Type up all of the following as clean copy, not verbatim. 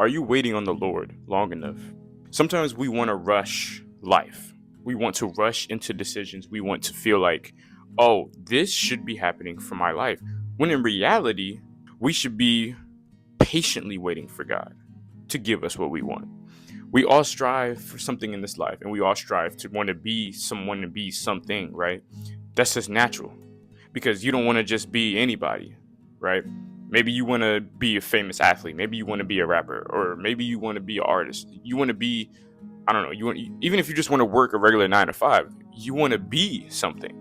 Are you waiting on the Lord long enough? Sometimes we want to rush life. We want to rush into decisions. We want to feel like, oh, this should be happening for my life. When in reality, we should be patiently waiting for God to give us what we want. We all strive for something in this life, and we all strive to want to be someone and be something, right? That's just natural because you don't want to just be anybody, right? Maybe you want to be a famous athlete. Maybe you want to be a rapper, or maybe you want to be an artist. You want to be, I don't know, even if you just want to work a regular 9 to 5, you want to be something.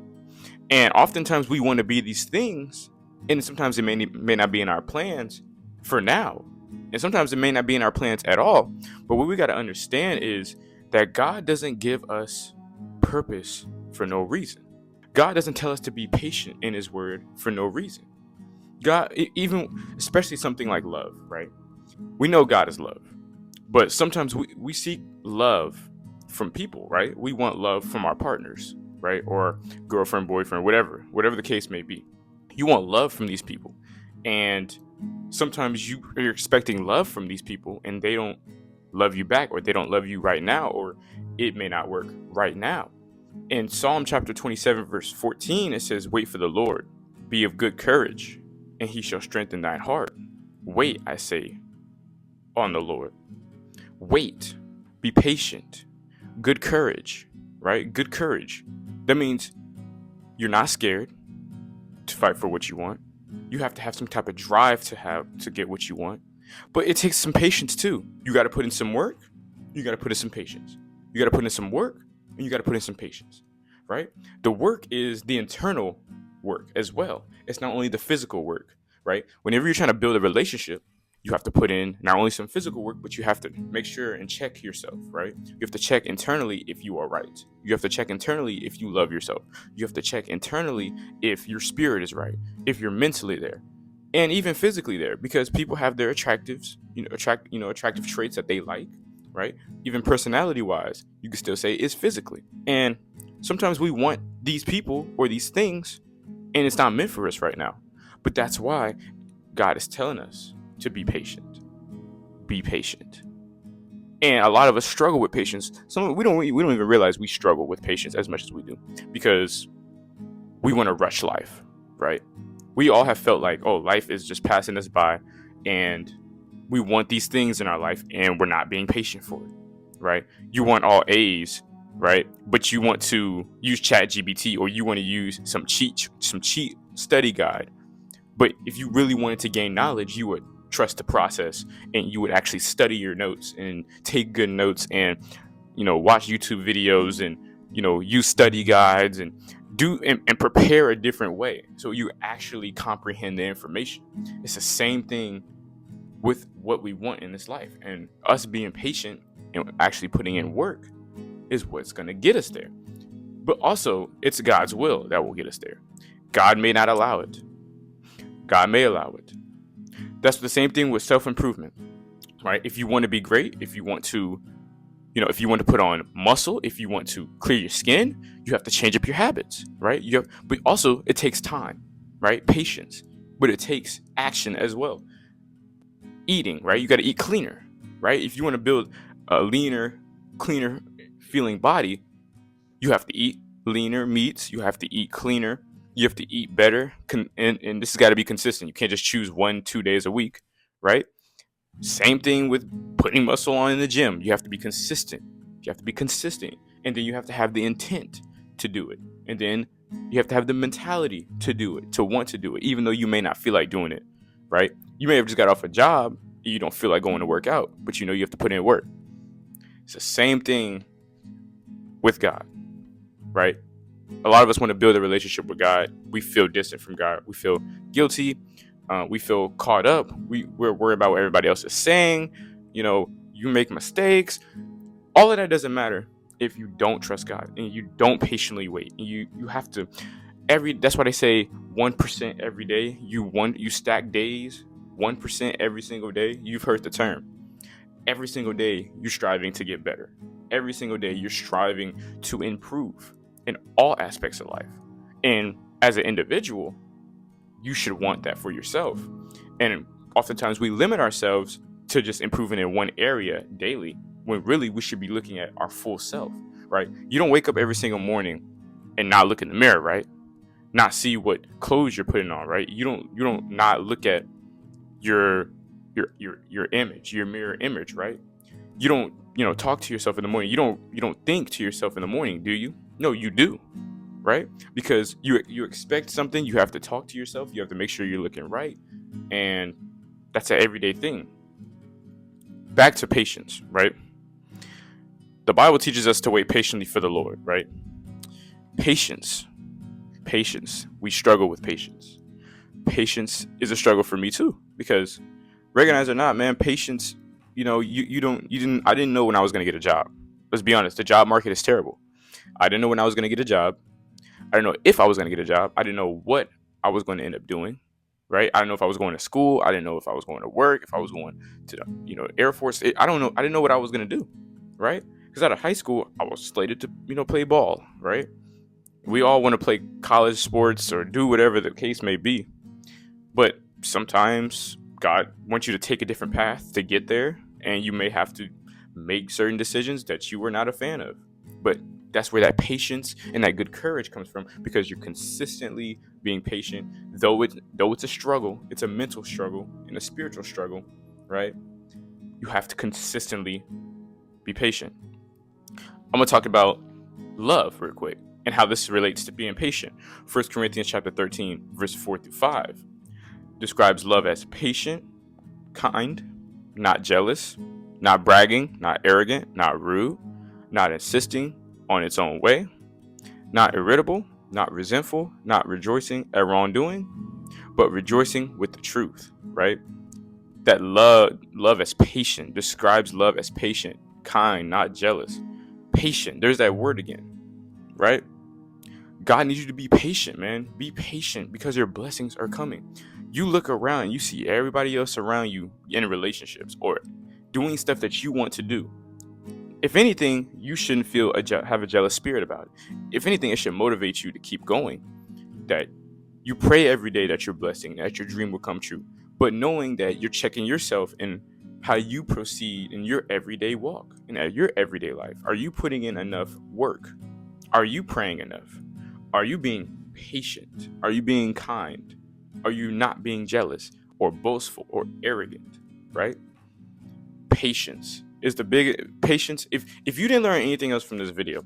And oftentimes we want to be these things, and sometimes it may not be in our plans for now. And sometimes it may not be in our plans at all. But what we got to understand is that God doesn't give us purpose for no reason. God doesn't tell us to be patient in his word for no reason. God, even especially something like love, right? We know God is love, but sometimes we seek love from people, right? We want love from our partners, right? Or girlfriend, boyfriend, whatever the case may be. You want love from these people. And sometimes you're expecting love from these people and they don't love you back, or they don't love you right now, or it may not work right now. In Psalm chapter 27, verse 14, it says, "Wait for the Lord, be of good courage, and he shall strengthen thine heart. Wait, I say, on the Lord." Wait, be patient, good courage, right? Good courage. That means you're not scared to fight for what you want. You have to have some type of drive to get what you want. But it takes some patience too. You got to put in some work. You got to put in some patience. You got to put in some work, and you got to put in some patience, right? The work is the internal work as well. It's not only the physical work, right? Whenever you're trying to build a relationship, you have to put in not only some physical work, but you have to make sure and check yourself, right? You have to check internally if you are right. You have to check internally if you love yourself. You have to check internally if your spirit is right, if you're mentally there, and even physically there, because people have their attractive traits that they like, right? Even personality wise, you can still say it's physically. And sometimes we want these people or these things, and it's not meant for us right now. But that's why God is telling us to be patient. Be patient. And a lot of us struggle with patience. We don't even realize we struggle with patience as much as we do, because we want to rush life, right? We all have felt like, oh, life is just passing us by, and we want these things in our life, and we're not being patient for it, right? You want all A's, right? But you want to use ChatGPT, or you want to use some cheat study guide. But if you really wanted to gain knowledge, you would trust the process, and you would actually study your notes and take good notes, and watch YouTube videos, and use study guides, and and prepare a different way so you actually comprehend the information. It's the same thing with what we want in this life, and us being patient and actually putting in work is what's going to get us there. But also, it's God's will that will get us there. God may not allow it. God may allow it. That's the same thing with self-improvement, right? If you want to be great, if you want to put on muscle, if you want to clear your skin, you have to change up your habits, right? But also it takes time, right? Patience, but it takes action as well. Eating, right? You got to eat cleaner, right? If you want to build a leaner, cleaner feeling body, you have to eat leaner meats. You have to eat cleaner. You have to eat better. And this has got to be consistent. You can't just choose 1-2 days a week, right? Same thing with putting muscle on in the gym. You have to be consistent. And then you have to have the intent to do it. And then you have to have the mentality to do it, to want to do it, even though you may not feel like doing it, right? You may have just got off a job and you don't feel like going to work out, but you have to put in work. It's the same thing with God, right? A lot of us want to build a relationship with God. We feel distant from God. We feel guilty. We feel caught up. We're worried about what everybody else is saying. You make mistakes. All of that doesn't matter if you don't trust God and you don't patiently wait. You have to that's why they say 1% every day. You stack days, 1% every single day. You've heard the term. Every single day you're striving to get better. Every single day you're striving to improve in all aspects of life. And as an individual, you should want that for yourself. And oftentimes we limit ourselves to just improving in one area daily, when really we should be looking at our full self, right? You don't wake up every single morning and not look in the mirror, right? Not see what clothes you're putting on, right? You don't not look at your image, your mirror image, right? You don't, talk to yourself in the morning. You don't think to yourself in the morning, do you? No, you do, right? Because you expect something, you have to talk to yourself, you have to make sure you're looking right, and that's an everyday thing. Back to patience, right? The Bible teaches us to wait patiently for the Lord, right? Patience. We struggle with patience. Patience is a struggle for me too, because recognize it or not, man, patience, I didn't know when I was going to get a job. Let's be honest, the job market is terrible. I didn't know when I was going to get a job. I didn't know if I was going to get a job. I didn't know what I was going to end up doing, right? I didn't know if I was going to school. I didn't know if I was going to work, if I was going to the Air Force. I don't know. I didn't know what I was going to do, right? Because out of high school, I was slated to, play ball, right? We all want to play college sports or do whatever the case may be. But sometimes God wants you to take a different path to get there, and you may have to make certain decisions that you were not a fan of. But that's where that patience and that good courage comes from, because you're consistently being patient, though it's a struggle, it's a mental struggle and a spiritual struggle, right? You have to consistently be patient. I'm gonna talk about love real quick and how this relates to being patient. 1 Corinthians chapter 13, verse 4-5 describes love as patient, kind, not jealous, not bragging, not arrogant, not rude, not insisting on its own way, not irritable, not resentful, not rejoicing at wrongdoing, but rejoicing with the truth, right? That love as patient describes love as patient, kind, not jealous. Patient, there's that word again, right? God needs you to be patient, man. Be patient, because your blessings are coming. You look around, you see everybody else around you in relationships or doing stuff that you want to do. If anything, you shouldn't have a jealous spirit about it. If anything, it should motivate you to keep going. That you pray every day that you're blessing, that your dream will come true. But knowing that you're checking yourself in how you proceed in your everyday walk and at your everyday life. Are you putting in enough work? Are you praying enough? Are you being patient? Are you being kind? Are you not being jealous or boastful or arrogant, right? Patience is the big patience. If you didn't learn anything else from this video,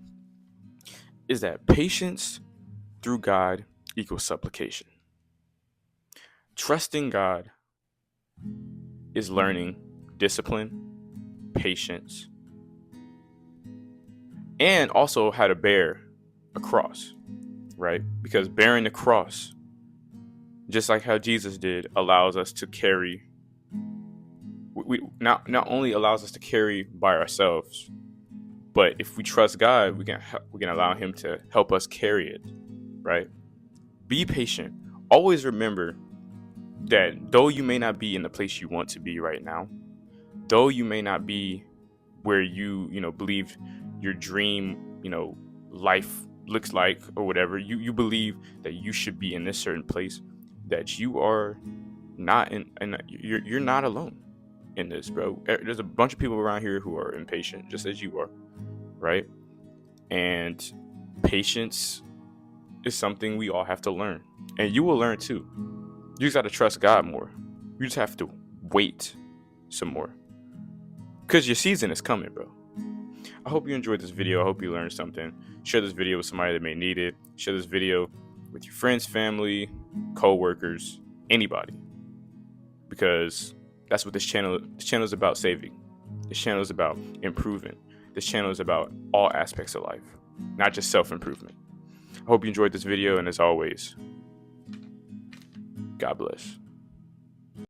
is that patience through God equals supplication. Trusting God is learning discipline, patience, and also how to bear a cross, right? Because bearing the cross, just like how Jesus did, allows us to carry. We not only allows us to carry by ourselves, but if we trust God, we can allow Him to help us carry it, right? Be patient. Always remember that though you may not be in the place you want to be right now, though you may not be where you believe your dream life looks like or whatever, you believe that you should be in this certain place, that you are not you're not alone in this, bro. There's a bunch of people around here who are impatient, just as you are, right? And patience is something we all have to learn, and you will learn too. You just got to trust God more. You just have to wait some more, because your season is coming, bro. I hope you enjoyed this video. I hope you learned something. Share this video with somebody that may need it. Share this video with your friends, family, co-workers, anybody, because that's what this channel is about: saving. This channel is about improving. This channel is about all aspects of life, not just self-improvement. I hope you enjoyed this video, and as always, God bless.